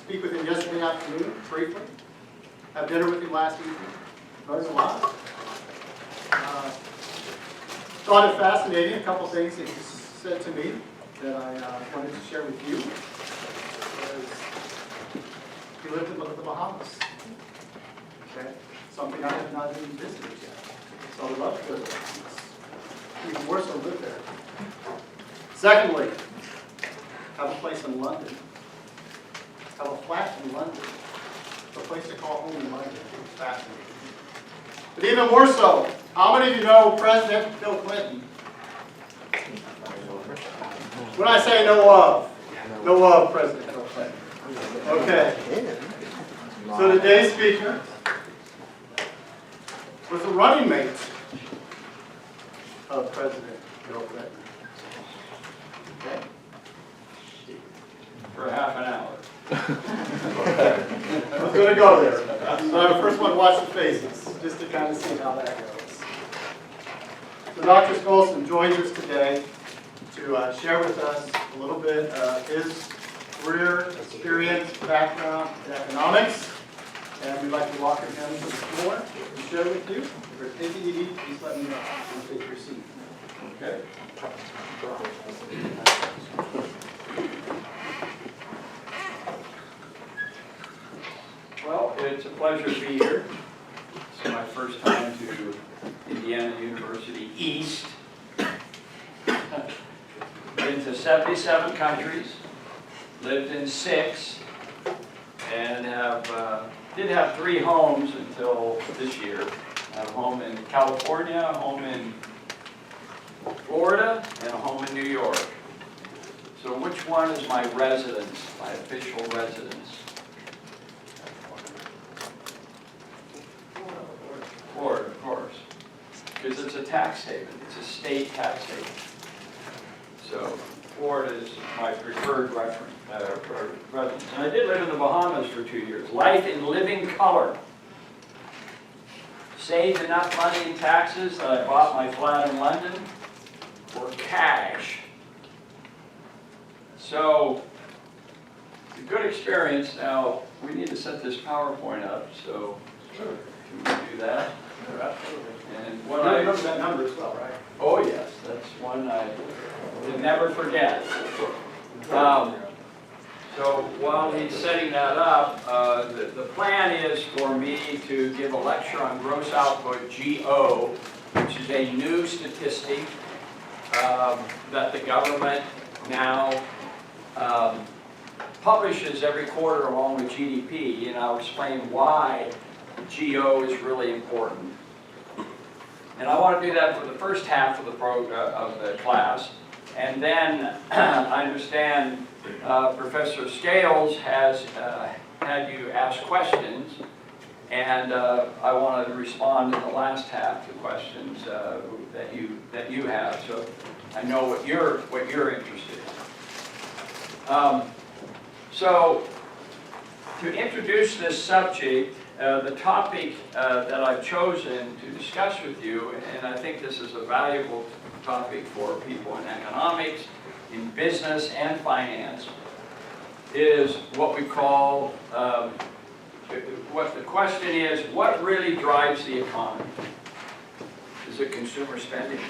speak with him yesterday afternoon, briefly. Had dinner with him last evening. Learned a lot. Thought it fascinating. A couple things that he said to me that I wanted to share with you. He lived in the Bahamas. Okay, something I have not even visited yet. So I would love to go to the Bahamas. Even more so live there. Secondly, have a place in London. Have a flat in London. A place to call home in London. Fascinating. But even more so, how many of you know President Bill Clinton? When I say know of President Bill Clinton. Okay. So today's speaker was a running mate of President Bill Clinton. Okay. For half an hour. I was going to go there. So I first want to watch the faces, just to kind of see how that goes. So Dr. Skousen joins us today to share with us a little bit of his career, experience, background in economics. And we'd like to welcome him to the floor to share with you. If you're taking it easy, please let me know. You take your seat. Okay? Well, it's a pleasure to be here. It's my first time to Indiana University East. Been to 77 countries, lived in 6, and did have 3 homes until this year. I have a home in California, a home in Florida, and a home in New York. So which one is my residence, my official residence? Florida, of course, because it's a tax haven. It's a state tax haven. So Florida is my preferred residence. And I did live in the Bahamas for 2 years. Life in living color. Saved enough money in taxes that I bought my flat in London for cash. So, it's a good experience. Now, we need to set this PowerPoint up, so can we do that? Absolutely. And Well, I remember that number as well, right? Oh yes, that's one I will never forget. So while he's setting that up, the plan is for me to give a lecture on gross output, GO, which is a new statistic that the government now publishes every quarter along with GDP, and I'll explain why GO is really important. And I want to do that for the first half of the class. And then I understand Professor Scales has had you ask questions, and I want to respond in the last half to questions that you have. So I know what you're interested in. So to introduce this subject, the topic that I've chosen to discuss with you, and I think this is a valuable topic for people in economics, in business and finance, is what we call, what the question is, what really drives the economy? Is it consumer spending?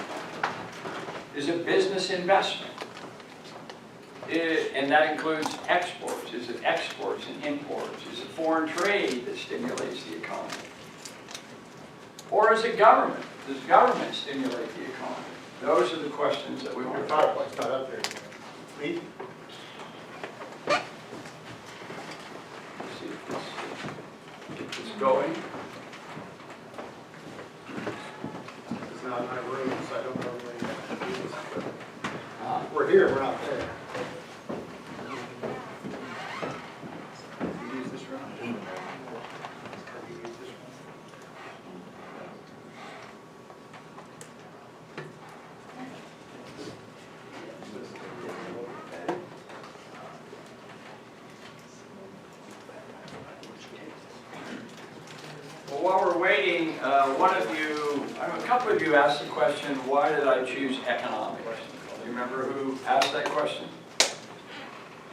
Is it business investment? And that includes exports. Is it exports and imports? Is it foreign trade that stimulates the economy? Or is it government? Does government stimulate the economy? Those are the questions that we want to talk about. PowerPoint's not up there. Lee? Let's see if this get this going. It's not in my room, so I don't know where it is. We're here, we're not there. You use this room? Have you used this room? Well, while we're waiting, a couple of you asked the question, why did I choose economics? Do you remember who asked that question?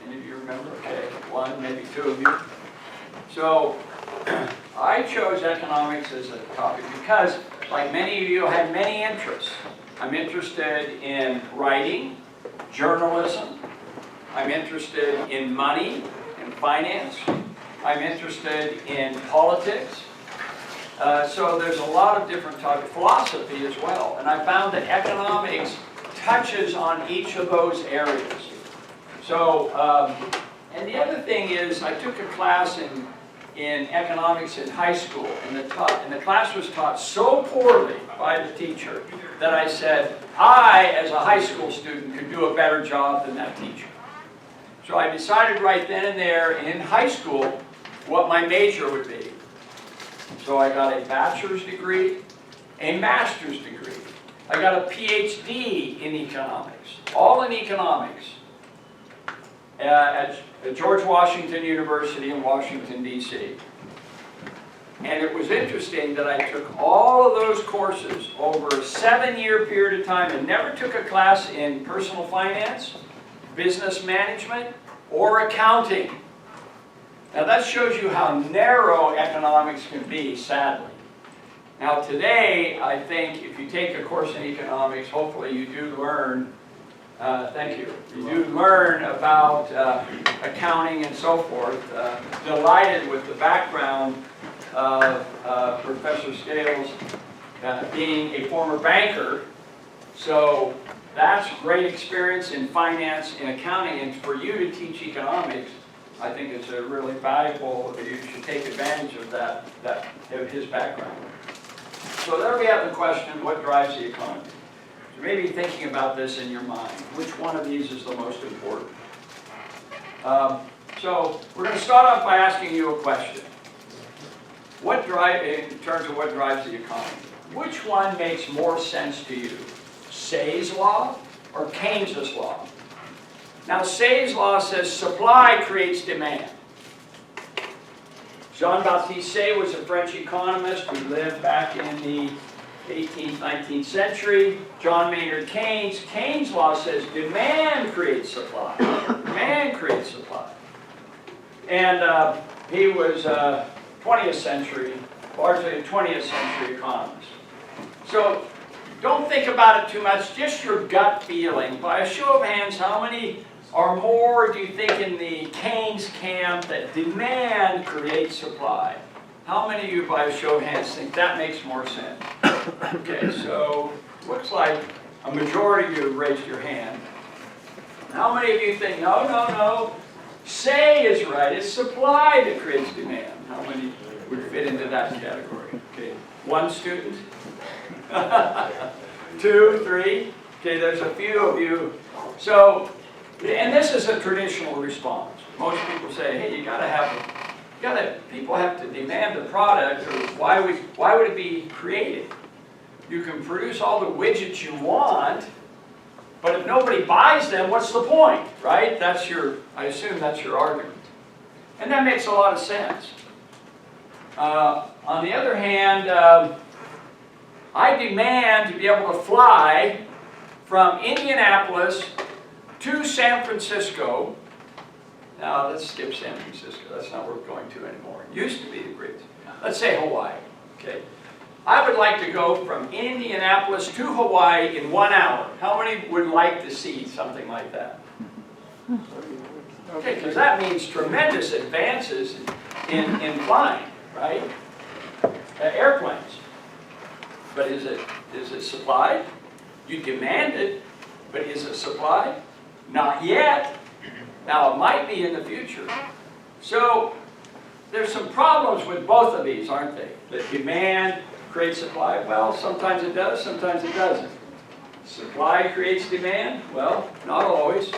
Any of you remember? Okay, why one, maybe two of you. So I chose economics as a topic because, like many of you, I had many interests. I'm interested in writing, journalism. I'm interested in money and finance. I'm interested in politics. So there's a lot of different types of philosophy as well. And I found that economics touches on each of those areas. So, and the other thing is, I took a class in economics in high school, and the class was taught so poorly by the teacher that I said, I, as a high school student, could do a better job than that teacher. So I decided right then and there in high school what my major would be. So I got a bachelor's degree, a master's degree. I got a PhD in economics, all in economics, at George Washington University in Washington, D.C. And it was interesting that I took all of those courses over a 7-year period of time and never took a class in personal finance, business management, or accounting. Now that shows you how narrow economics can be, sadly. Now today, I think if you take a course in economics, hopefully you do learn, thank you, you do learn about accounting and so forth. Delighted with the background of Professor Scales being a former banker. So that's great experience in finance and accounting, and for you to teach economics, I think it's a really valuable, you should take advantage of of his background. So there we have the question, what drives the economy? So maybe thinking about this in your mind, which one of these is the most important? So we're going to start off by asking you a question. In terms of what drives the economy, which one makes more sense to you? Say's law or Keynes's law? Now, Say's law says supply creates demand. Jean-Baptiste Say was a French economist who lived back in the 18th, 19th century. John Maynard Keynes. Keynes' law says demand creates supply. Demand creates supply. And he was a 20th century, largely a 20th century economist. So don't think about it too much, just your gut feeling. By a show of hands, how many or more do you think in the Keynes camp that demand creates supply? How many of you, by a show of hands, think that makes more sense? Okay, so looks like a majority of you raised your hand. How many of you think, no, Say is right, it's supply that creates demand? How many would fit into that category? Okay, one student? 2, 3? Okay, there's a few of you. So, and this is a traditional response. Most people say, hey, people have to demand the product, or why would it be created? You can produce all the widgets you want, but if nobody buys them, what's the point, right? I assume that's your argument. And that makes a lot of sense. On the other hand, I demand to be able to fly from Indianapolis to San Francisco. Now, let's skip San Francisco. That's not where we're going to anymore. It used to be the greatest. Let's say Hawaii. Okay. I would like to go from Indianapolis to Hawaii in 1 hour. How many would like to see something like that? Okay, because that means tremendous advances in flying, right? Airplanes. But is it supplied? You demand it, but is it supplied? Not yet. Now, it might be in the future. So, there's some problems with both of these, aren't they? That demand creates supply. Well, sometimes it does, sometimes it doesn't. Supply creates demand. Well, not always.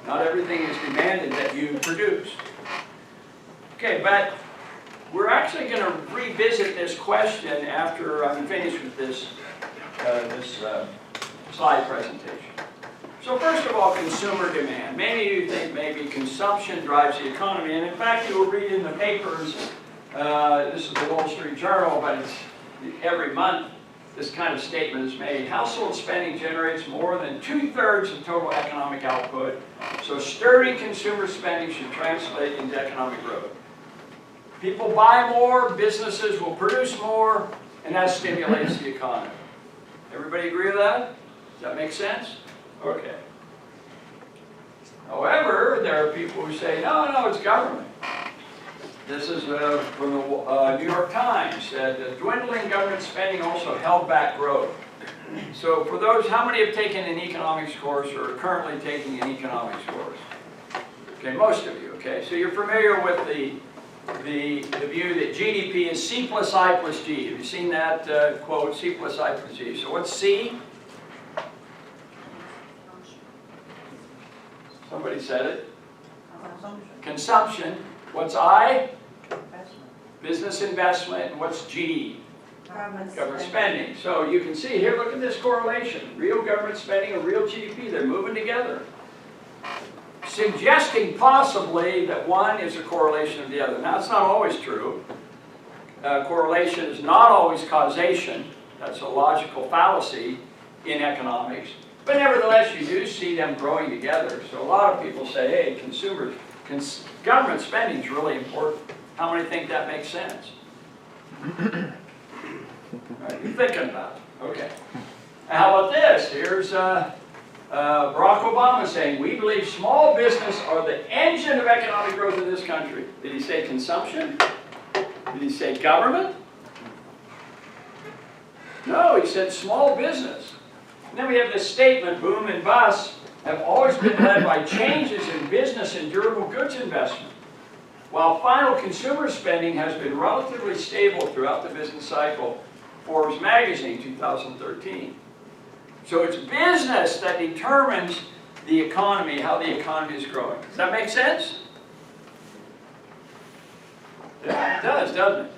Not everything is demanded that you produce. Okay, but we're actually going to revisit this question after I'm finished with this slide presentation. So first of all, consumer demand. Many of you think maybe consumption drives the economy, and in fact you will read in the papers, this is the Wall Street Journal, but it's every month, this kind of statement is made. Household spending generates more than 2/3 of total economic output, so sturdy consumer spending should translate into economic growth. People buy more, businesses will produce more, and that stimulates the economy. Everybody agree with that? Does that make sense? Okay. However, there are people who say, no, it's government. This is from the New York Times, that dwindling government spending also held back growth. So for those, how many have taken an economics course or are currently taking an economics course? Okay, most of you, okay. So you're familiar with the view that GDP is C plus I plus G. Have you seen that quote, C plus I plus G? So what's C? Somebody said it. Consumption. What's I? Business investment. And what's G? Government spending. So you can see here, look at this correlation. Real government spending and real GDP, they're moving together. Suggesting possibly that one is a correlation of the other. Now, it's not always true. Correlation is not always causation. That's a logical fallacy in economics. But nevertheless, you do see them growing together. So a lot of people say, hey, government spending is really important. How many think that makes sense? Right, you're thinking about it. Okay. And how about this? Here's Barack Obama saying, we believe small business are the engine of economic growth in this country. Did he say consumption? Did he say government? No, he said small business. And then we have this statement, boom and bust have always been led by changes in business and durable goods investment, while final consumer spending has been relatively stable throughout the business cycle. Forbes magazine, 2013. So it's business that determines the economy, how the economy is growing. Does that make sense? Yeah, it does, doesn't it?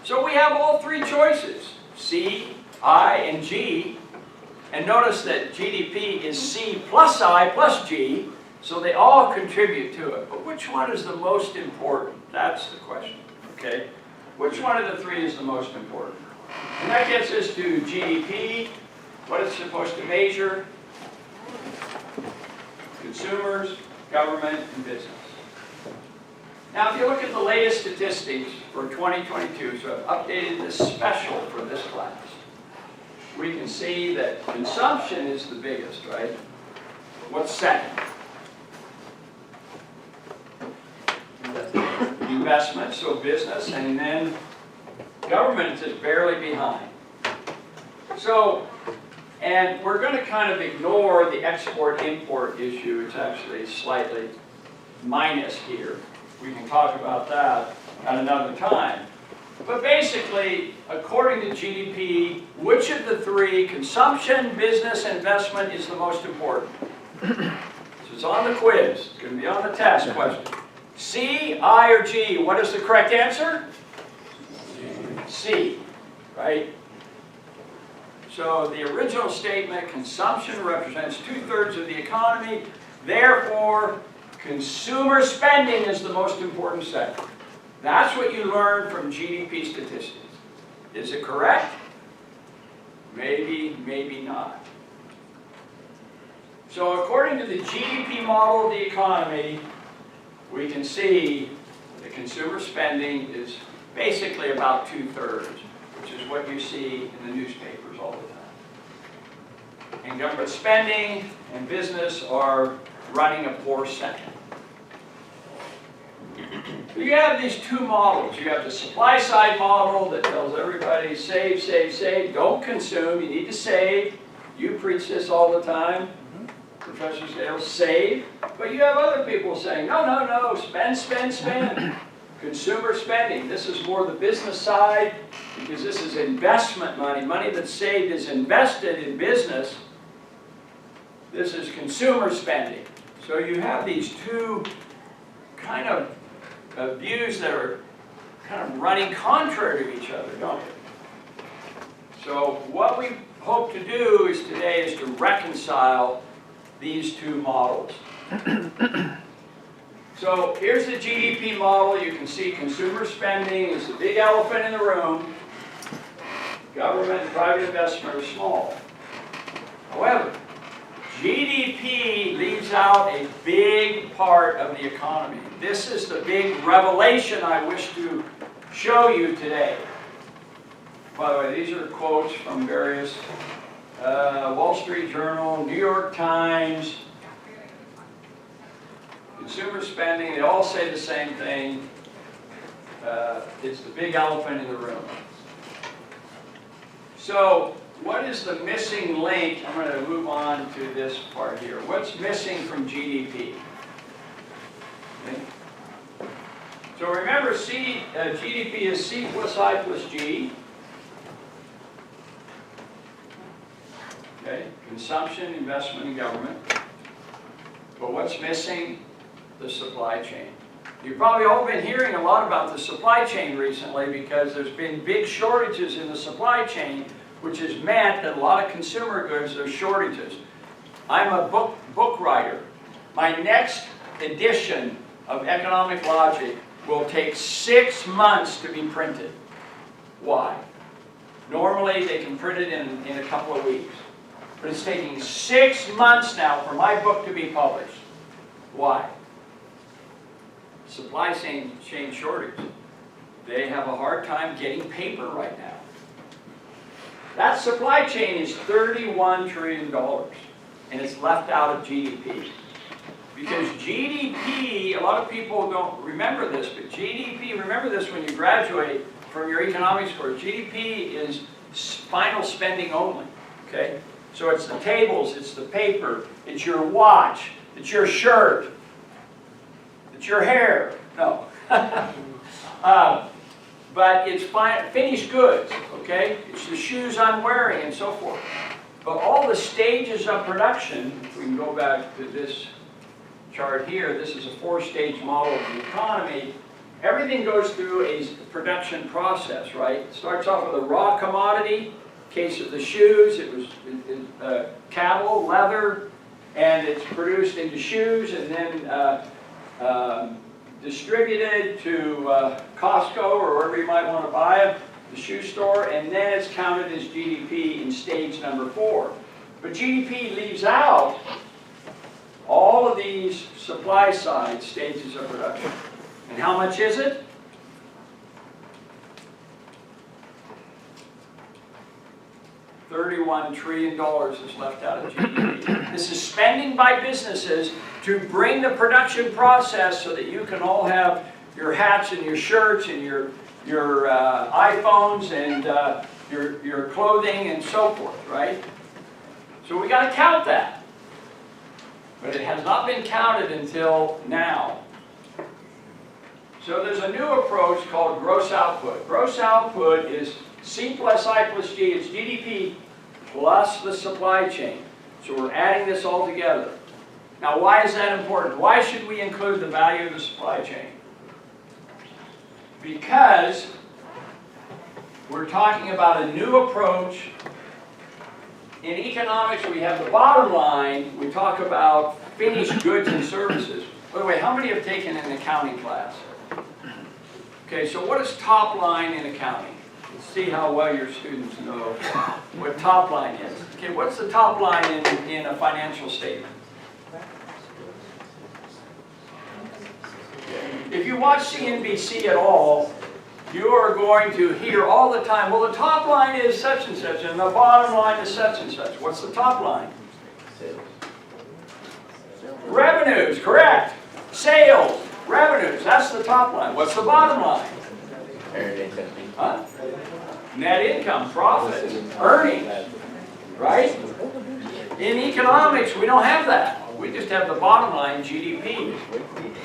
So we have all three choices, C, I, and G. And notice that GDP is C plus I plus G, so they all contribute to it. But which one is the most important? That's the question, okay? Which one of the three is the most important? And that gets us to GDP, what it's supposed to measure, consumers, government, and business. Now, if you look at the latest statistics for 2022, so I've updated this special for this class, we can see that consumption is the biggest, right? What's second? Investment, so business, and then government is barely behind. So, and we're going to kind of ignore the export-import issue. It's actually slightly minus here. We can talk about that at another time. But basically, according to GDP, which of the three, consumption, business, investment, is the most important? So it's on the quiz. It's going to be on the test question. C, I, or G? What is the correct answer? C, right? So the original statement, consumption represents 2/3 of the economy. Therefore, consumer spending is the most important sector. That's what you learn from GDP statistics. Is it correct? Maybe, maybe not. So according to the GDP model of the economy, we can see that consumer spending is basically about 2/3, which is what you see in the newspapers all the time. And government spending and business are running a poor second. You have these two models. You have the supply side model that tells everybody save, save, save, don't consume, you need to save. You preach this all the time. Professor Dale, save. But you have other people saying, no, no, no, spend, spend, spend. Consumer spending. This is more the business side because this is investment money. Money that's saved is invested in business. This is consumer spending. So you have these two kind of views that are kind of running contrary to each other, don't you? So what we hope to do is today is to reconcile these two models. So here's the GDP model. You can see consumer spending is the big elephant in the room. Government and private investment are small. However, GDP leaves out a big part of the economy. This is the big revelation I wish to show you today. By the way, these are quotes from various Wall Street Journal, New York Times, consumer spending, they all say the same thing. It's the big elephant in the room. So, what is the missing link? I'm going to move on to this part here. What's missing from GDP? Okay. So remember, GDP is C plus I plus G. Okay, consumption, investment, and government. But what's missing? The supply chain. You've probably all been hearing a lot about the supply chain recently because there's been big shortages in the supply chain, which has meant that a lot of consumer goods, there's shortages. I'm a book writer. My next edition of Economic Logic will take 6 months to be printed. Why? Normally they can print it in a couple of weeks. But it's taking 6 months now for my book to be published. Why? Supply chain shortage. They have a hard time getting paper right now. That supply chain is $31 trillion, and it's left out of GDP. Because GDP, a lot of people don't remember this, but GDP, remember this when you graduate from your economics course, GDP is final spending only, okay? So it's the tables, it's the paper, it's your watch, it's your shirt, it's your hair. No. But it's finished goods, okay? It's the shoes I'm wearing and so forth. But all the stages of production, if we can go back to this chart here, this is a 4-stage model of the economy. Everything goes through a production process, right? It starts off with a raw commodity. In case of the shoes, it was cattle, leather, and it's produced into shoes and then distributed to Costco or wherever you might want to buy it, the shoe store, and then it's counted as GDP in stage number 4. But GDP leaves out all of these supply side stages of production. And how much is it? $31 trillion is left out of GDP. This is spending by businesses to bring the production process so that you can all have your hats and your shirts and your iPhones and your clothing and so forth, right? So we got to count that. But it has not been counted until now. So there's a new approach called gross output. Gross output is C plus I plus G. It's GDP plus the supply chain. So we're adding this all together. Now, why is that important? Why should we include the value of the supply chain? Because we're talking about a new approach. In economics, we have the bottom line. We talk about finished goods and services. By the way, how many have taken an accounting class? Okay, so what is top line in accounting? Let's see how well your students know what top line is. Okay, what's the top line in a financial statement? If you watch CNBC at all, you are going to hear all the time, well, the top line is such and such, and the bottom line is such and such. What's the top line? Revenues, correct. Sales, revenues, that's the top line. What's the bottom line? Huh? Net income, profits, earnings, right? In economics, we don't have that. We just have the bottom line, GDP.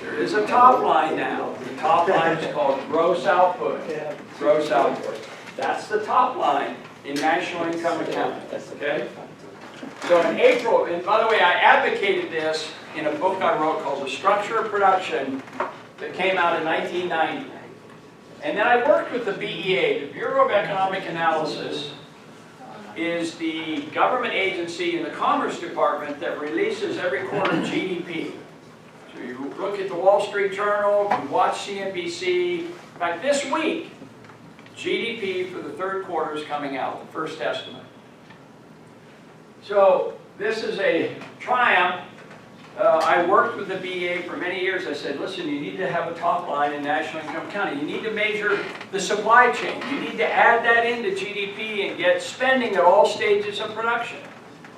There is a top line now. The top line is called gross output. Gross output. That's the top line in national income accounting. Okay? So in April, and by the way, I advocated this in a book I wrote called The Structure of Production that came out in 1990. And then I worked with the BEA, the Bureau of Economic Analysis, is the government agency in the Commerce Department that releases every quarter GDP. So you look at the Wall Street Journal, you watch CNBC. In fact, this week, GDP for the third quarter is coming out, the first estimate. So this is a triumph. I worked with the BEA for many years. I said, listen, you need to have a top line in national income counting. You need to measure the supply chain. You need to add that into GDP and get spending at all stages of production.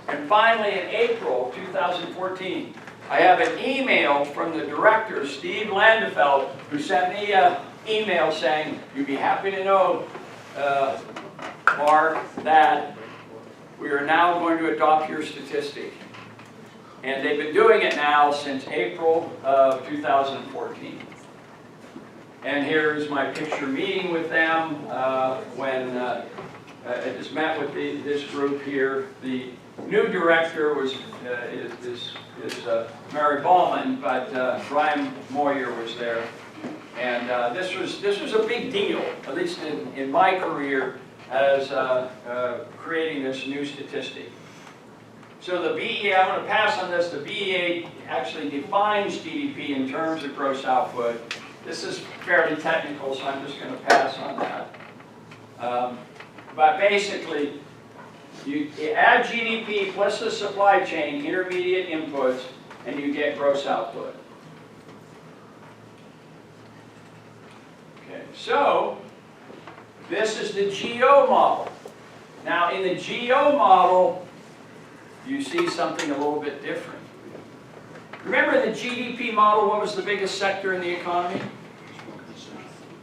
And finally, in April 2014, I have an email from the director, Steve Landefeld, who sent me an email saying, you'd be happy to know, Mark, that we are now going to adopt your statistic. And they've been doing it now since April of 2014. And here's my picture meeting with them when I just met with this group here. The new director was Mary Ballman, but Brian Moyer was there. And this was a big deal, at least in my career, as creating this new statistic. So the BEA, I'm going to pass on this, the BEA actually defines GDP in terms of gross output. This is fairly technical, so I'm just going to pass on that. But basically, you add GDP plus the supply chain, intermediate inputs, and you get gross output. Okay, so this is the GO model. Now, in the GO model, you see something a little bit different. Remember the GDP model, what was the biggest sector in the economy?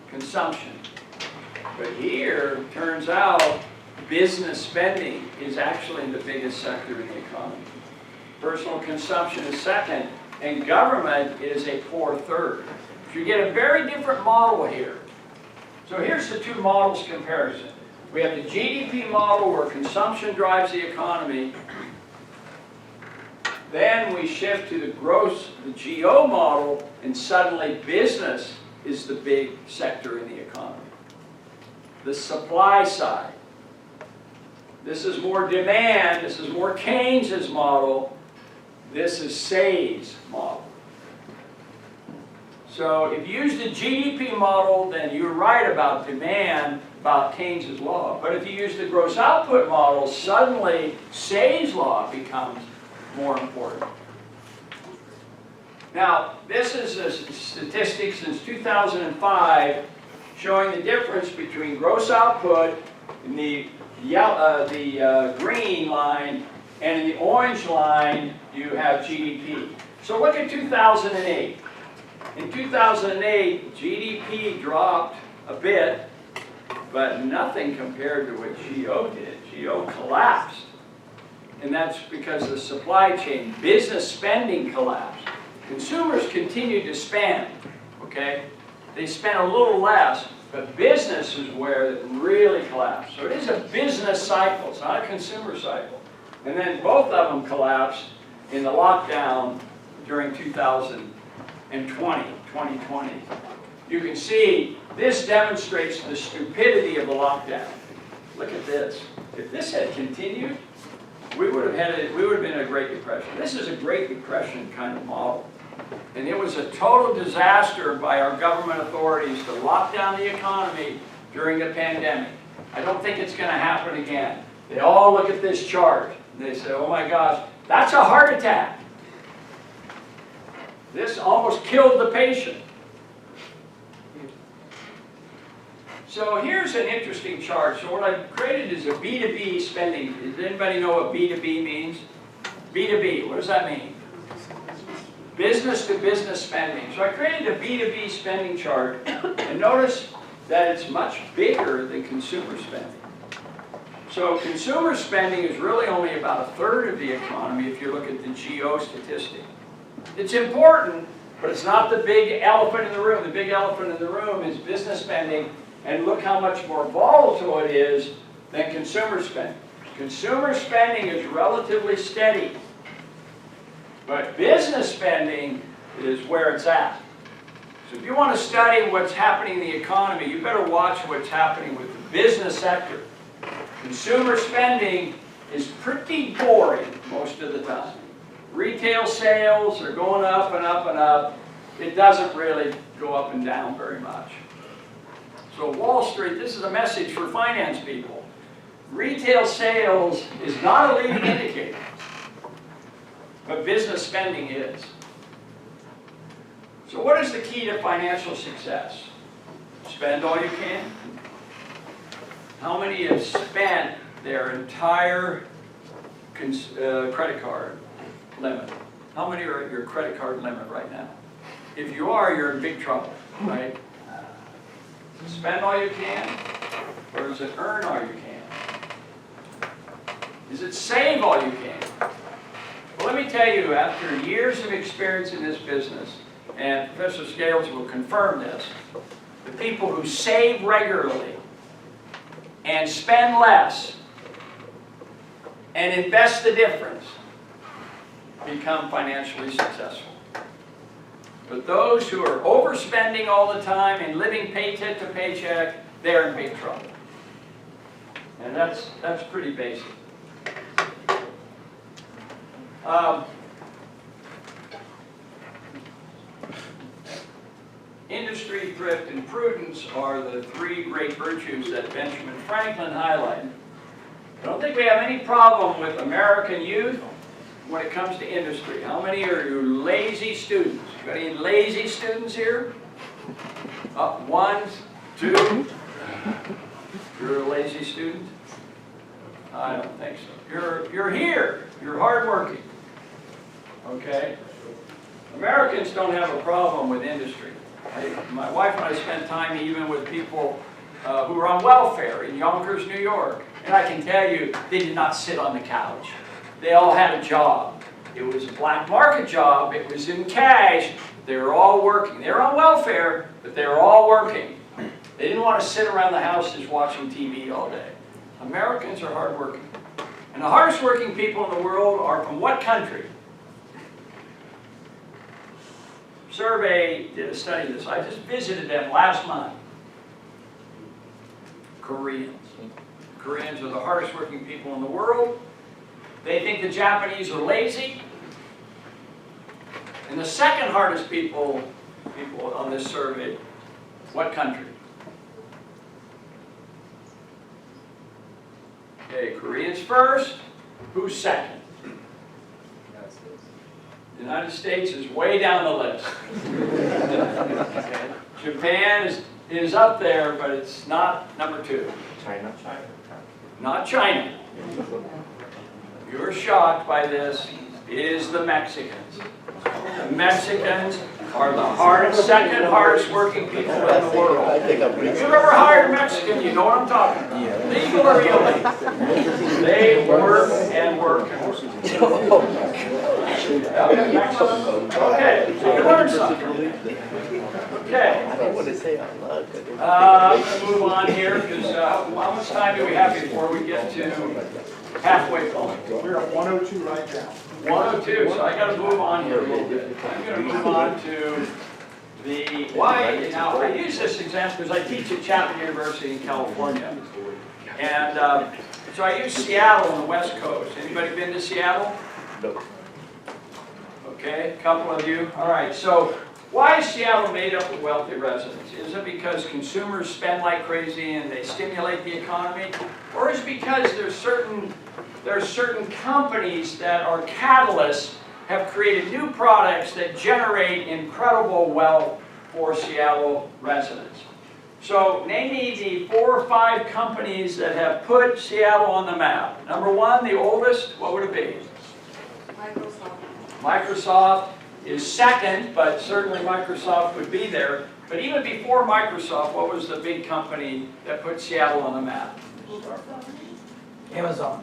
Consumption. But here, turns out, business spending is actually the biggest sector in the economy. Personal consumption is second, and government is a poor third. So you get a very different model here. So here's the two models comparison. We have the GDP model where consumption drives the economy. Then we shift to the GO model, and suddenly business is the big sector in the economy. The supply side. This is more demand, this is more Keynes's model, this is Say's model. So if you use the GDP model, then you're right about demand, about Keynes's law. But if you use the gross output model, suddenly Say's law becomes more important. Now, this is a statistic since 2005 showing the difference between gross output in the green line, and in the orange line you have GDP. So look at 2008. In 2008, GDP dropped a bit, but nothing compared to what GO did. GO collapsed. And that's because the supply chain, business spending collapsed. Consumers continued to spend, okay? They spent a little less, but business is where it really collapsed. So it is a business cycle, it's not a consumer cycle. And then both of them collapsed in the lockdown during 2020. You can see this demonstrates the stupidity of the lockdown. Look at this. If this had continued, we would have been in a Great Depression. This is a Great Depression kind of model. And it was a total disaster by our government authorities to lock down the economy during the pandemic. I don't think it's going to happen again. They all look at this chart. And they say, oh my gosh, that's a heart attack. This almost killed the patient. So here's an interesting chart. So what I've created is a B2B spending. Does anybody know what B2B means? B2B, what does that mean? Business to business spending. So I created a B2B spending chart, and notice that it's much bigger than consumer spending. So consumer spending is really only about a third of the economy if you look at the GO statistic. It's important, but it's not the big elephant in the room. The big elephant in the room is business spending, and look how much more volatile it is than consumer spending. Consumer spending is relatively steady, but business spending is where it's at. So if you want to study what's happening in the economy, you better watch what's happening with the business sector. Consumer spending is pretty boring most of the time. Retail sales are going up and up and up. It doesn't really go up and down very much. So Wall Street, this is a message for finance people. Retail sales is not a leading indicator, but business spending is. So what is the key to financial success? Spend all you can. How many have spent their entire credit card limit? How many are at your credit card limit right now? If you are, you're in big trouble, right? Spend all you can, or is it earn all you can? Is it save all you can? Well, let me tell you, after years of experience in this business, and Professor Scales will confirm this, the people who save regularly and spend less and invest the difference become financially successful. But those who are overspending all the time and living paycheck to paycheck, they're in big trouble. And that's pretty basic. Industry, thrift, and prudence are the three great virtues that Benjamin Franklin highlighted. I don't think we have any problem with American youth when it comes to industry. How many are you lazy students? You got any lazy students here? One, two. You're a lazy student? I don't think so. You're here. You're hardworking. Okay? Americans don't have a problem with industry. My wife and I spent time even with people who were on welfare in Yonkers, New York. And I can tell you, they did not sit on the couch. They all had a job. It was a black market job. It was in cash. They were all working. They were on welfare, but they were all working. They didn't want to sit around the house just watching TV all day. Americans are hardworking. And the hardest working people in the world are from what country? Survey did a study of this. I just visited them last month. Koreans. Koreans are the hardest working people in the world. They think the Japanese are lazy. And the second hardest people on this survey, what country? Okay, Koreans first. Who's second? The United States is way down the list. Okay. Japan is up there, but it's not number 2. China. Not China. You're shocked by this. It is the Mexicans. The Mexicans are the second hardest working people in the world. If you've ever hired a Mexican, you know what I'm talking about. Legal or illegal. They work and work and work. Okay, so you learned something. Okay. I don't want to say out loud. I'm going to move on here because how much time do we have before we get to halfway point? We're at 102 right now. 102, so I got to move on here a little bit. I'm going to move on to the why. Now, I use this example because I teach at Chapman University in California. And so I use Seattle on the West Coast. Anybody been to Seattle? No. Okay, a couple of you. All right, so why is Seattle made up of wealthy residents? Is it because consumers spend like crazy and they stimulate the economy? Or is it because there are certain companies that are catalysts, have created new products that generate incredible wealth for Seattle residents? So name me the 4 or 5 companies that have put Seattle on the map. Number 1, the oldest, what would it be? Microsoft is second, but certainly Microsoft would be there. But even before Microsoft, what was the big company that put Seattle on the map? Amazon.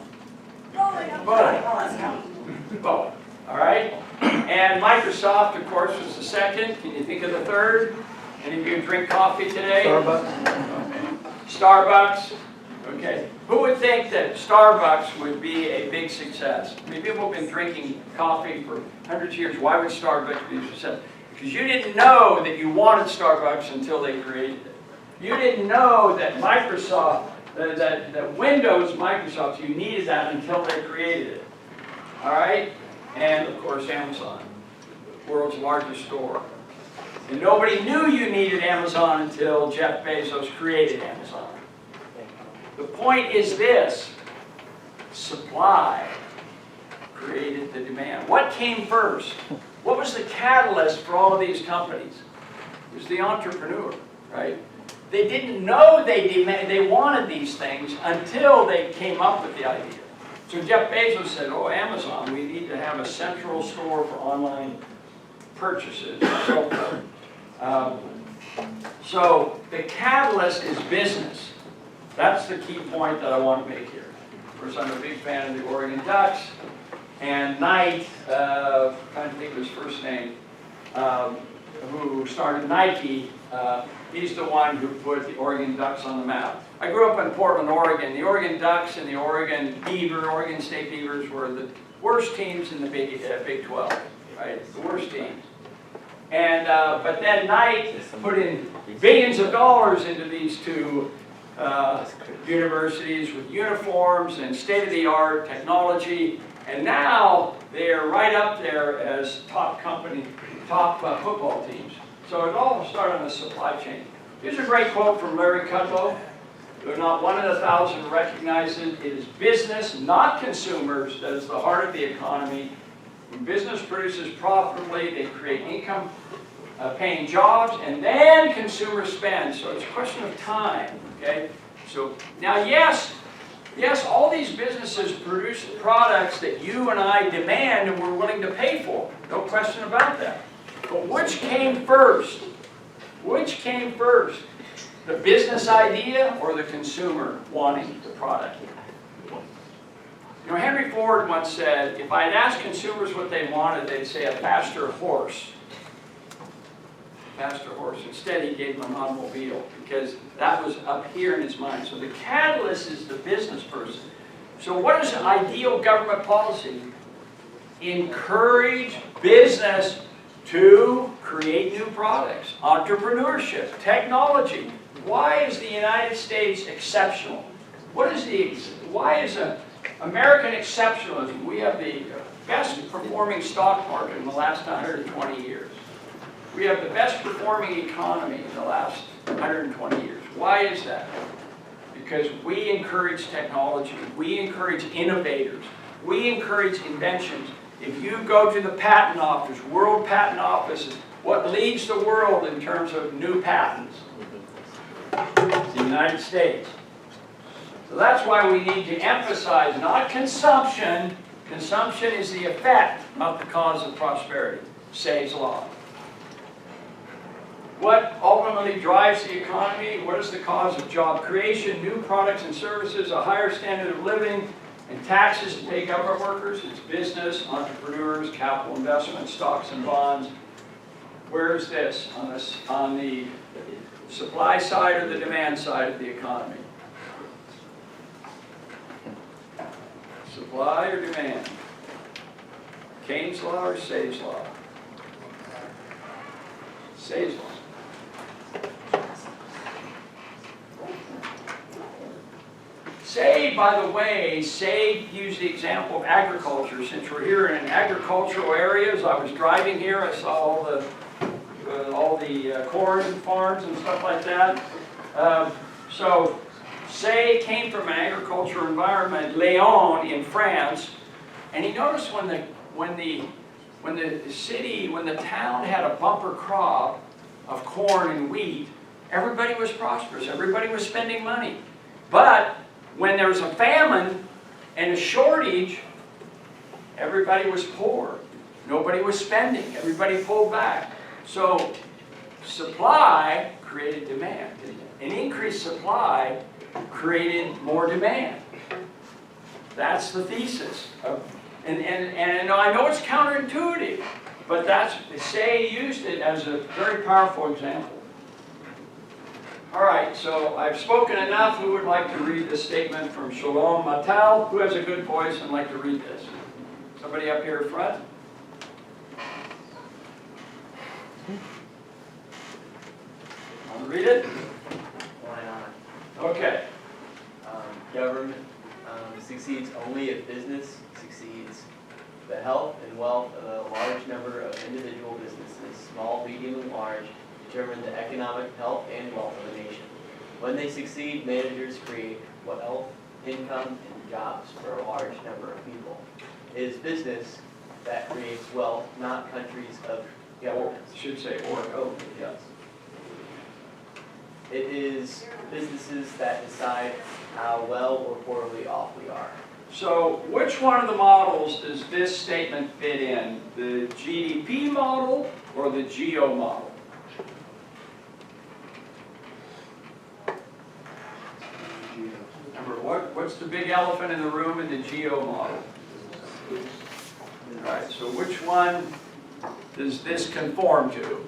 Boeing. Boeing. All right? And Microsoft, of course, was the second. Can you think of the third? Any of you drink coffee today? Starbucks. Starbucks. Okay. Who would think that Starbucks would be a big success? I mean, people have been drinking coffee for hundreds of years. Why would Starbucks be a success? Because you didn't know that you wanted Starbucks until they created it. You didn't know that Microsoft, that Windows Microsoft, you needed that until they created it. All right? And, of course, Amazon, the world's largest store. And nobody knew you needed Amazon until Jeff Bezos created Amazon. The point is this: supply created the demand. What came first? What was the catalyst for all of these companies? It was the entrepreneur, right? They didn't know they wanted these things until they came up with the idea. So Jeff Bezos said, oh, Amazon, we need to have a central store for online purchases and so forth. So the catalyst is business. That's the key point that I want to make here. Of course, I'm a big fan of the Oregon Ducks. And Knight, trying to think of his first name, who started Nike, he's the one who put the Oregon Ducks on the map. I grew up in Portland, Oregon. The Oregon Ducks and the Oregon State Beavers were the worst teams in the Big 12, right? The worst teams. And, but then Knight put in billions of dollars into these two universities with uniforms and state-of-the-art technology. And now they're right up there as top football teams. So it all started on the supply chain. Here's a great quote from Larry Kudlow. Not one in 1,000 recognizes it. It is business, not consumers, that is the heart of the economy. When business produces profitably, they create income, paying jobs, and then consumers spend. So it's a question of time, okay? So now, yes, all these businesses produce products that you and I demand and we're willing to pay for. No question about that. But which came first? Which came first? The business idea or the consumer wanting the product? You know, Henry Ford once said, if I'd asked consumers what they wanted, they'd say a faster horse. Faster horse. Instead, he gave them an automobile because that was up here in his mind. So the catalyst is the business person. So what is ideal government policy? Encourage business to create new products, entrepreneurship, technology. Why is the United States exceptional? Why is American exceptionalism? We have the best performing stock market in the last 120 years. We have the best performing economy in the last 120 years. Why is that? Because we encourage technology. We encourage innovators. We encourage inventions. If you go to the patent office, World Patent Office is what leads the world in terms of new patents. It's the United States. So that's why we need to emphasize not consumption. Consumption is the effect, not the cause of prosperity. Say's law. What ultimately drives the economy? What is the cause of job creation? New products and services, a higher standard of living, and taxes to pay government workers. It's business, entrepreneurs, capital investment, stocks and bonds. Where is this? On the supply side or the demand side of the economy? Supply or demand? Keynes' law or Say's law? Say's law. Say, by the way, Say used the example of agriculture. Since we're here in agricultural areas, I was driving here, I saw all the corn farms and stuff like that. So Say came from an agricultural environment, Lyon in France, and he noticed when the town had a bumper crop of corn and wheat, everybody was prosperous, everybody was spending money. But when there was a famine and a shortage, everybody was poor. Nobody was spending. Everybody pulled back. So supply created demand. An increased supply created more demand. That's the thesis. And I know it's counterintuitive, but Say used it as a very powerful example. All right, so I've spoken enough. Who would like to read this statement from Shalom Matal? Who has a good voice and like to read this? Somebody up here in front? Want to read it? Why not? Okay. Government succeeds only if business succeeds. the health and wealth of a large number of individual businesses, small, medium, and large, determine the economic health and wealth of a nation. When they succeed, managers create wealth, income, and jobs for a large number of people. It is business that creates wealth, not countries of governments. Should say or. Oh, yes. It is businesses that decide how well or poorly off we are. So which one of the models does this statement fit in? The GDP model or the GO model? Remember, what's the big elephant in the room in the GO model? All right, so which one does this conform to?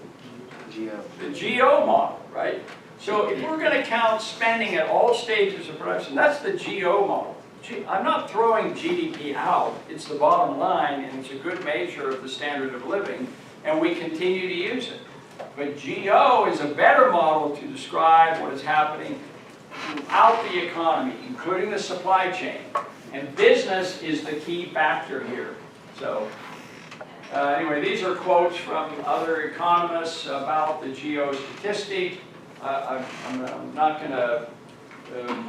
The GO model, right? So if we're going to count spending at all stages of production, that's the GO model. I'm not throwing GDP out. It's the bottom line, and it's a good measure of the standard of living, and we continue to use it. But GO is a better model to describe what is happening throughout the economy, including the supply chain. And business is the key factor here. So anyway, these are quotes from other economists about the GO statistic. I'm not going to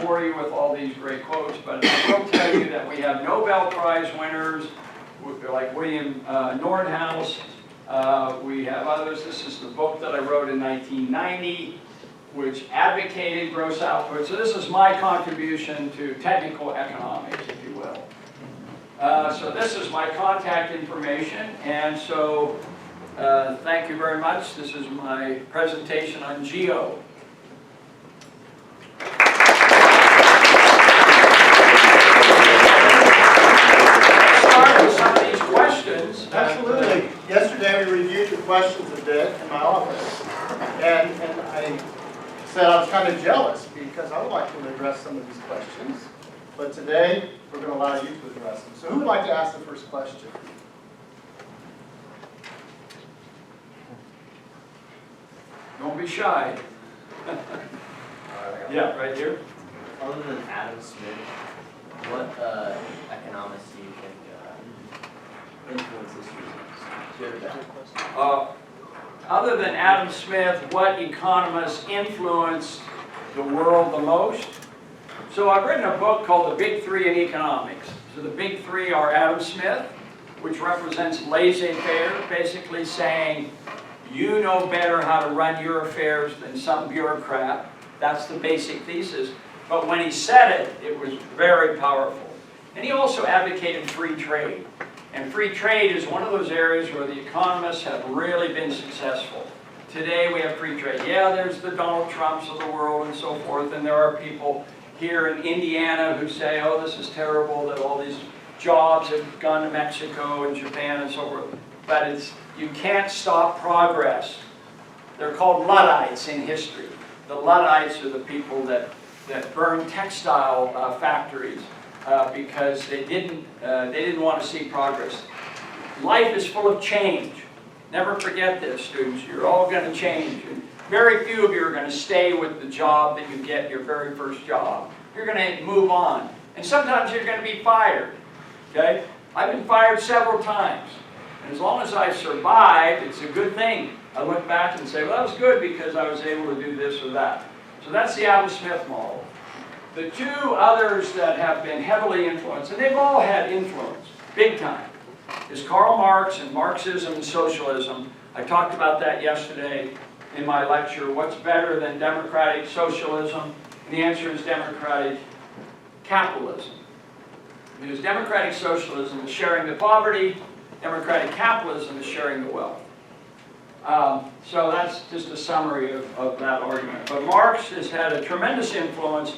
bore you with all these great quotes, but I will tell you that we have Nobel Prize winners like William Nordhaus. We have others. This is the book that I wrote in 1990, which advocated gross output. So this is my contribution to technical economics, if you will. So this is my contact information, and so thank you very much. This is my presentation on GO. Start with some of these questions. Absolutely. Yesterday we reviewed the questions a bit in my office, and I said I was kind of jealous because I would like to address some of these questions, but today we're going to allow you to address them. So who would like to ask the first question? Don't be shy. Yeah, right here. Other than Adam Smith, what economists do you think influence history? Good or bad? Other than Adam Smith, what economists influenced the world the most? So I've written a book called The Big Three in Economics. So the big three are Adam Smith, which represents laissez-faire, basically saying you know better how to run your affairs than some bureaucrat. That's the basic thesis. But when he said it, it was very powerful. And he also advocated free trade. And free trade is one of those areas where the economists have really been successful. Today we have free trade. Yeah, there's the Donald Trumps of the world and so forth, and there are people here in Indiana who say, oh, this is terrible that all these jobs have gone to Mexico and Japan and so forth. But you can't stop progress. They're called Luddites in history. The Luddites are the people that burned textile factories because they didn't want to see progress. Life is full of change. Never forget this, students. You're all going to change. And very few of you are going to stay with the job that you get your very first job. You're going to move on. And sometimes you're going to be fired. Okay? I've been fired several times. And as long as I survived, it's a good thing. I look back and say, well, that was good because I was able to do this or that. So that's the Adam Smith model. The two others that have been heavily influenced, and they've all had influence, big time, is Karl Marx and Marxism and socialism. I talked about that yesterday in my lecture. What's better than democratic socialism? And the answer is democratic capitalism. Because democratic socialism is sharing the poverty, democratic capitalism is sharing the wealth. So that's just a summary of that argument. But Marx has had a tremendous influence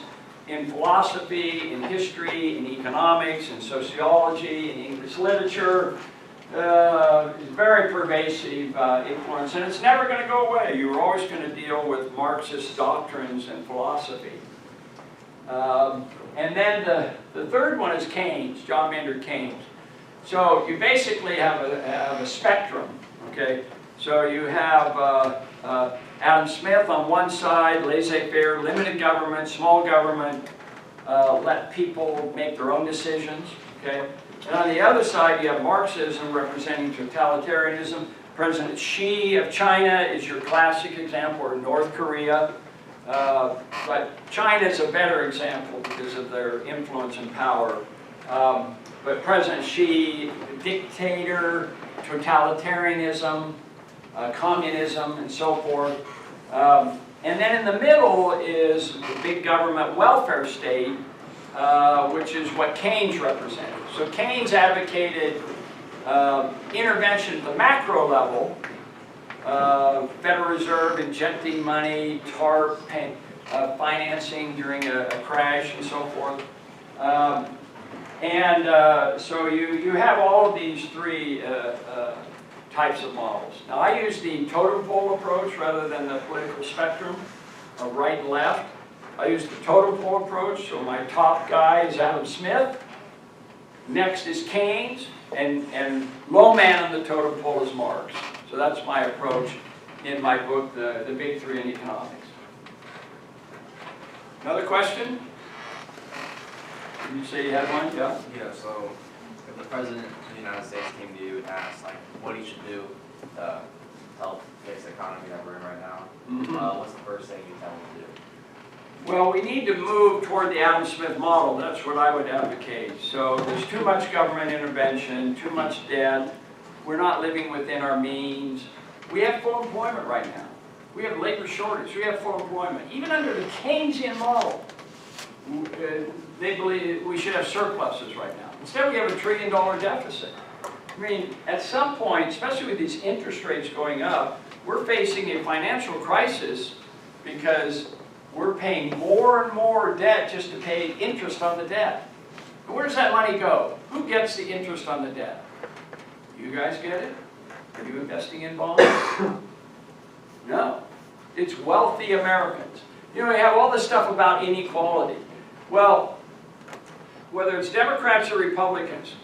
in philosophy, in history, in economics, in sociology, in English literature. Very pervasive influence, and it's never going to go away. You're always going to deal with Marxist doctrines and philosophy. And then the third one is Keynes, John Maynard Keynes. So you basically have a spectrum, okay? So you have Adam Smith on one side, laissez-faire, limited government, small government, let people make their own decisions, okay? And on the other side, you have Marxism representing totalitarianism. President Xi of China is your classic example, or North Korea. But China is a better example because of their influence and power. But President Xi, dictator, totalitarianism, communism, and so forth. And then in the middle is the big government welfare state, which is what Keynes represented. So Keynes advocated intervention at the macro level, Federal Reserve injecting money, TARP financing during a crash and so forth. So you have all of these three types of models. Now I use the totem pole approach rather than the political spectrum of right and left. I use the totem pole approach, so my top guy is Adam Smith, next is Keynes, and low man on the totem pole is Marx. So that's my approach in my book, The Big Three in Economics. Another question? Did you say you had one? Yeah? Yeah, so if the President of the United States came to you and asked, like, what he should do to help fix the economy that we're in right now, what's the first thing you tell him to do? Well, we need to move toward the Adam Smith model. That's what I would advocate. So there's too much government intervention, too much debt. We're not living within our means. We have full employment right now. We have labor shortage. We have full employment. Even under the Keynesian model, they believe we should have surpluses right now. Instead, we have $1 trillion deficit. I mean, at some point, especially with these interest rates going up, we're facing a financial crisis because we're paying more and more debt just to pay interest on the debt. Where does that money go? Who gets the interest on the debt? You guys get it? Are you investing in bonds? No. It's wealthy Americans. You know, we have all this stuff about inequality. Well, whether it's Democrats or Republicans,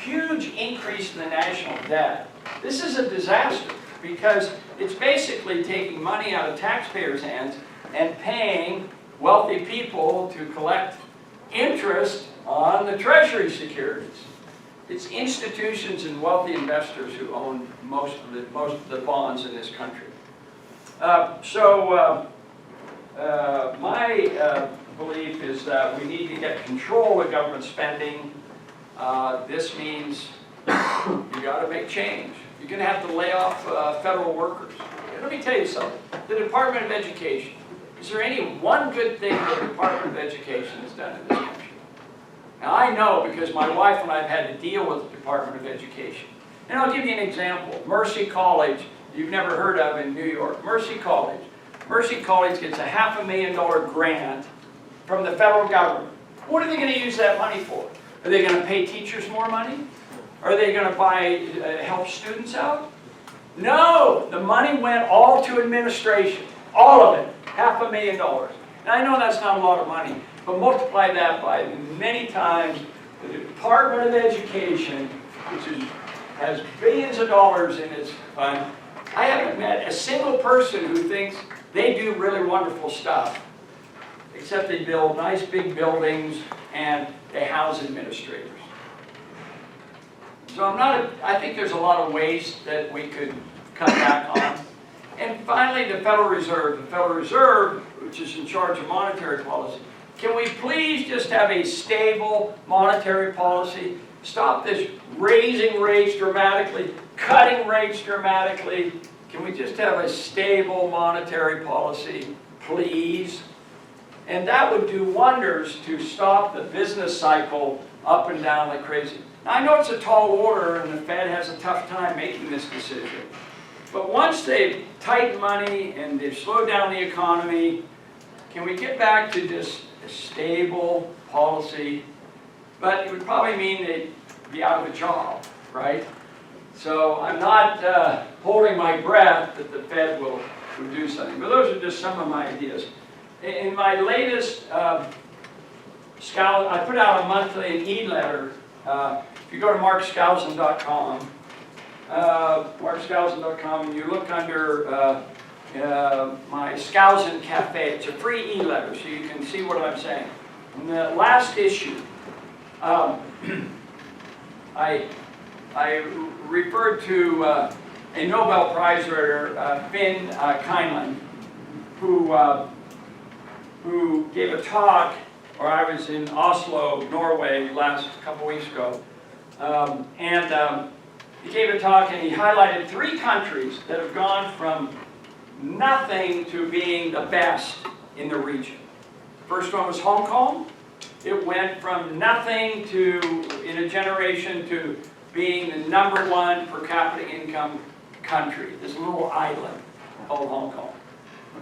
huge increase in the national debt. This is a disaster because it's basically taking money out of taxpayers' hands and paying wealthy people to collect interest on the Treasury securities. It's institutions and wealthy investors who own most of the bonds in this country. My belief is that we need to get control of government spending. This means you got to make change. You're going to have to lay off federal workers. Let me tell you something. The Department of Education. Is there any one good thing the Department of Education has done in this country? Now I know because my wife and I have had to deal with the Department of Education. And I'll give you an example. Mercy College, you've never heard of in New York. Mercy College. Mercy College gets a $500,000 grant from the federal government. What are they going to use that money for? Are they going to pay teachers more money? Are they going to help students out? No, the money went all to administration. All of it. $500,000. Now I know that's not a lot of money, but multiply that by many times the Department of Education, which has billions of dollars in its fund. I haven't met a single person who thinks they do really wonderful stuff, except they build nice big buildings and they house administrators. So I think there's a lot of ways that we could cut back on. And finally, the Federal Reserve. The Federal Reserve, which is in charge of monetary policy. Can we please just have a stable monetary policy? Stop this raising rates dramatically, cutting rates dramatically. Can we just have a stable monetary policy, please? And that would do wonders to stop the business cycle up and down like crazy. Now, I know it's a tall order and the Fed has a tough time making this decision. But once they've tightened money and they've slowed down the economy, can we get back to just a stable policy? But it would probably mean they'd be out of a job, right? So I'm not holding my breath that the Fed will do something. But those are just some of my ideas. In my latest I put out a monthly e-letter. If you go to markskousen.com, markskousen.com, and you look under my Skousen Cafe. It's a free e-letter, so you can see what I'm saying. In the last issue, I referred to a Nobel Prize winner, Finn Kindland, who gave a talk, or I was in Oslo, Norway, last couple weeks ago, he gave a talk and he highlighted 3 countries that have gone from nothing to being the best in the region. First one was Hong Kong. It went from nothing to, in a generation, to being the #1 per capita income country, this little island called Hong Kong,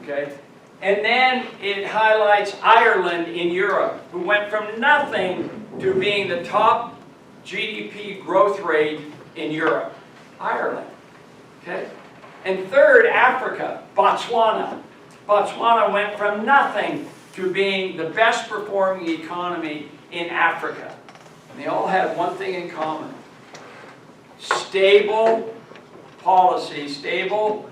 okay? And then it highlights Ireland in Europe, who went from nothing to being the top GDP growth rate in Europe. Ireland, okay? And third, Africa, Botswana. Botswana went from nothing to being the best performing economy in Africa. And they all had one thing in common: stable policy, stable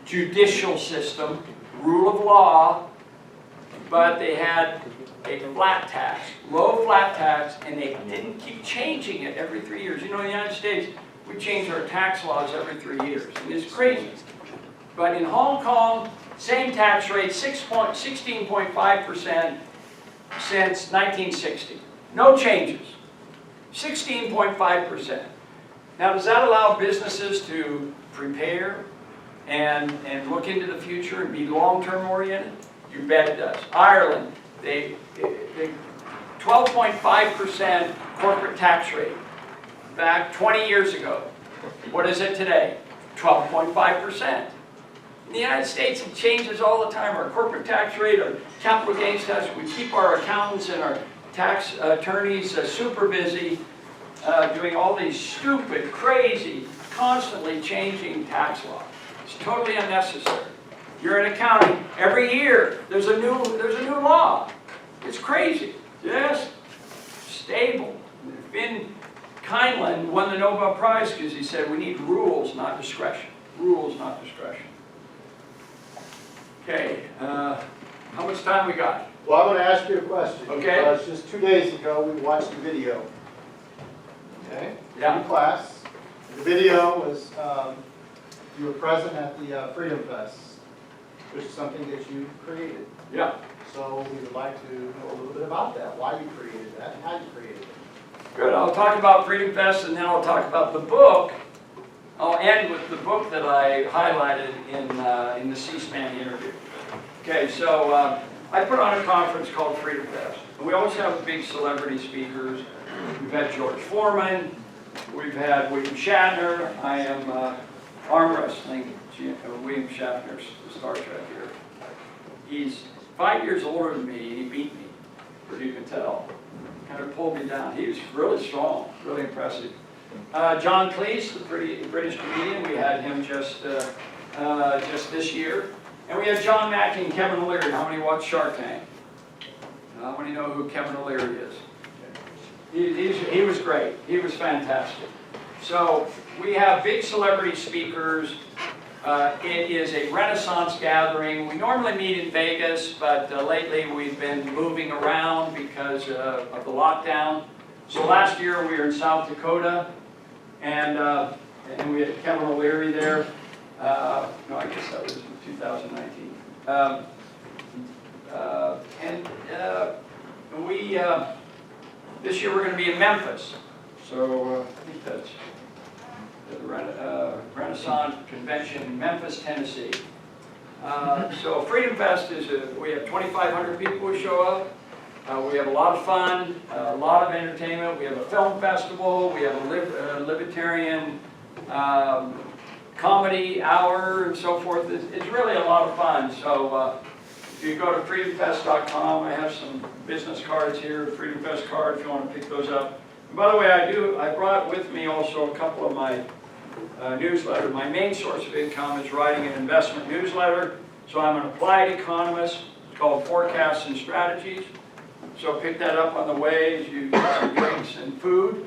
judicial system, rule of law, but they had a flat tax, low flat tax, and they didn't keep changing it every 3 years. You know, in the United States, we change our tax laws every 3 years, and it's crazy. But in Hong Kong, same tax rate, 16.5% since 1960. No changes. 16.5%. Now, does that allow businesses to prepare and look into the future and be long-term oriented? You bet it does. Ireland, they 12.5% corporate tax rate back 20 years ago. What is it today? 12.5%. In the United States, it changes all the time. Our corporate tax rate, our capital gains tax, we keep our accountants and our tax attorneys super busy doing all these stupid, crazy, constantly changing tax laws. It's totally unnecessary. You're in accounting, every year there's a new law. It's crazy. Yes, stable. Finn Kindland won the Nobel Prize because he said we need rules, not discretion. Rules, not discretion. Okay, how much time we got? Well, I want to ask you a question. Okay. Because just 2 days ago, we watched a video. Okay? Yeah. In class. The video was, you were present at the Freedom Fest, which is something that you created. Yeah. So we would like to know a little bit about that, why you created that, and how you created it. Good. I'll talk about Freedom Fest, and then I'll talk about the book. I'll end with the book that I highlighted in the C-SPAN interview. Okay, so I put on a conference called Freedom Fest. And we always have big celebrity speakers. We've had George Foreman. We've had William Shatner. I am arm wrestling William Shatner's Star Trek here. He's 5 years older than me, and he beat me, as you can tell. Kind of pulled me down. He was really strong, really impressive. John Cleese, the British comedian, we had him just this year. And we had John Mackey and Kevin O'Leary. How many watch Shark Tank? How many know who Kevin O'Leary is? He was great. He was fantastic. So we have big celebrity speakers. It is a Renaissance gathering. We normally meet in Vegas, but lately we've been moving around because of the lockdown. So last year we were in South Dakota, and we had Kevin O'Leary there. No, I guess that was in 2019. This year we're going to be in Memphis. So I think that's the Renaissance Convention in Memphis, Tennessee. So Freedom Fest is, we have 2,500 people who show up. We have a lot of fun, a lot of entertainment. We have a film festival. We have a libertarian comedy hour and so forth. It's really a lot of fun. So if you go to freedomfest.com, I have some business cards here, Freedom Fest card if you want to pick those up. And by the way, I brought with me also a couple of my newsletters. My main source of income is writing an investment newsletter. So I'm an applied economist. It's called Forecasts and Strategies. So pick that up on the way as you get some drinks and food.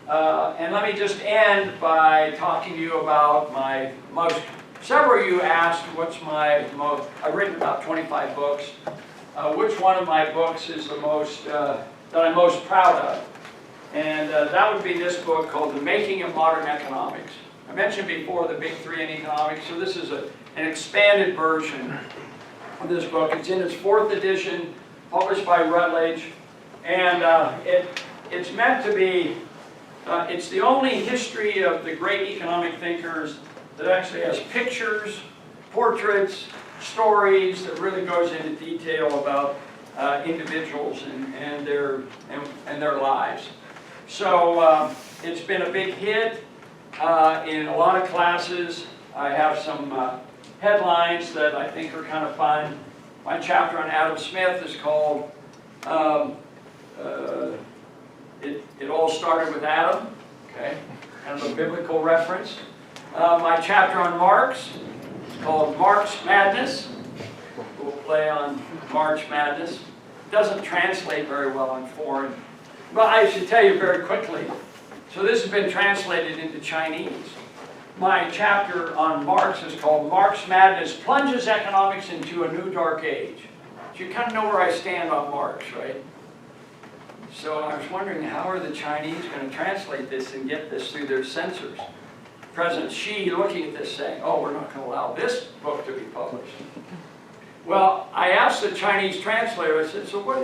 And let me just end by talking to you about my most, several of you asked what's my most, I've written about 25 books. which one of my books is the most, that I'm most proud of. And that would be this book called The Making of Modern Economics. I mentioned before the big three in economics, so this is an expanded version of this book. It's in its 4th edition, published by Routledge, and it's meant to be, it's the only history of the great economic thinkers that actually has pictures, portraits, stories, that really goes into detail about individuals and their lives. So it's been a big hit in a lot of classes. I have some headlines that I think are kind of fun. My chapter on Adam Smith is called It All Started with Adam, okay, kind of a biblical reference. My chapter on Marx is called Marx Madness. We'll play on March Madness. It doesn't translate very well in foreign, but I should tell you very quickly. So this has been translated into Chinese. My chapter on Marx is called Marx Madness Plunges Economics into a New Dark Age. So you kind of know where I stand on Marx, right? So I was wondering, how are the Chinese going to translate this and get this through their censors? President Xi looking at this saying, oh, we're not going to allow this book to be published. Well, I asked the Chinese translator, I said, so what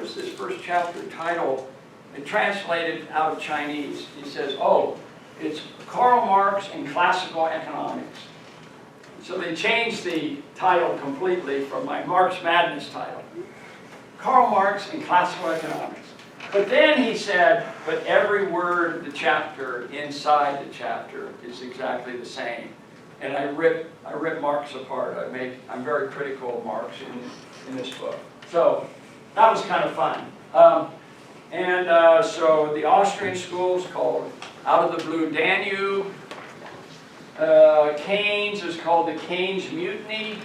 is this first chapter title? It translated out of Chinese. He says, oh, it's Karl Marx and Classical Economics. So they changed the title completely from my Marx Madness title. Karl Marx and Classical Economics. But then he said, but every word of the chapter inside the chapter is exactly the same. And I rip Marx apart. I'm very critical of Marx in this book. So that was kind of fun. So the Austrian school is called Out of the Blue Danube. Keynes is called the Keynes Mutiny.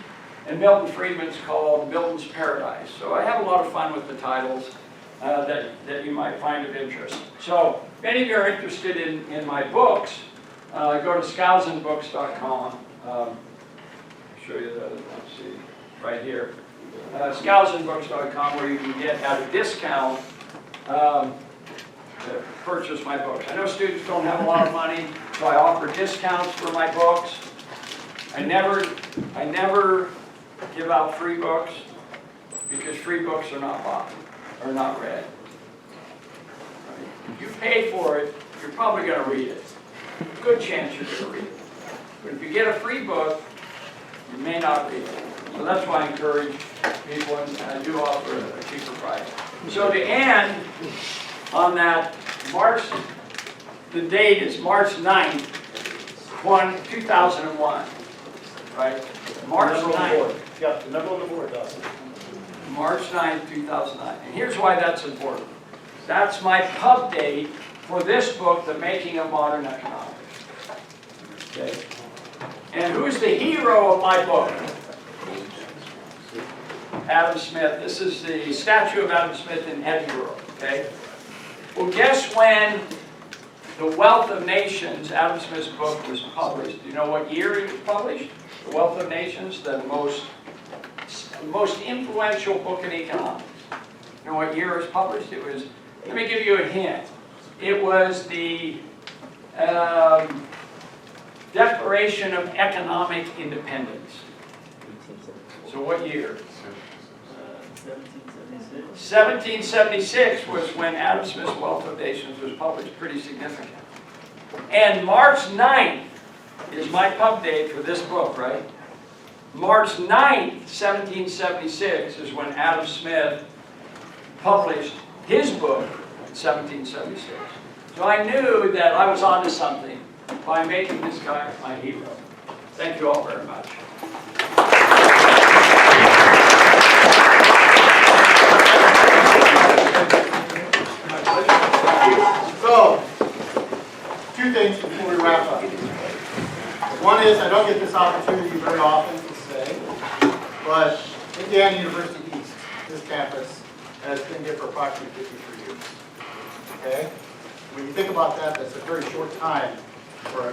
And Milton Friedman's called Milton's Paradise. So I have a lot of fun with the titles that you might find of interest. So if any of you are interested in my books, go to skousenbooks.com. I'll show you that, let's see, right here. Skousenbooks.com, where you can get at a discount to purchase my books. I know students don't have a lot of money, so I offer discounts for my books. I never give out free books because free books are not bought or not read. Right? If you pay for it, you're probably going to read it. Good chance you're going to read it. But if you get a free book, you may not read it. So that's why I encourage people, and I do offer a cheaper price. So to end on that, the date is March 9th, 2001. Right? March 9th. Yeah, the number on the board, Dustin. March 9th, 2009. And here's why that's important. That's my pub date for this book, The Making of Modern Economics. Okay? And who's the hero of my book? Adam Smith. This is the statue of Adam Smith in Edinburgh. Okay? Well, guess when The Wealth of Nations, Adam Smith's book, was published? Do you know what year it was published? The Wealth of Nations, the most influential book in economics. You know what year it was published? It was, let me give you a hint. It was the Declaration of Economic Independence. So what year? 1776. 1776 was when Adam Smith's Wealth of Nations was published, pretty significant. And March 9th is my pub date for this book, right? March 9th, 1776 is when Adam Smith published his book in 1776. So I knew that I was onto something by making this guy my hero. Thank you all very much. So, two things before we wrap up. One is, I don't get this opportunity very often to say, but Indiana University East, this campus, has been here for approximately 53 years. Okay? When you think about that, that's a very short time for a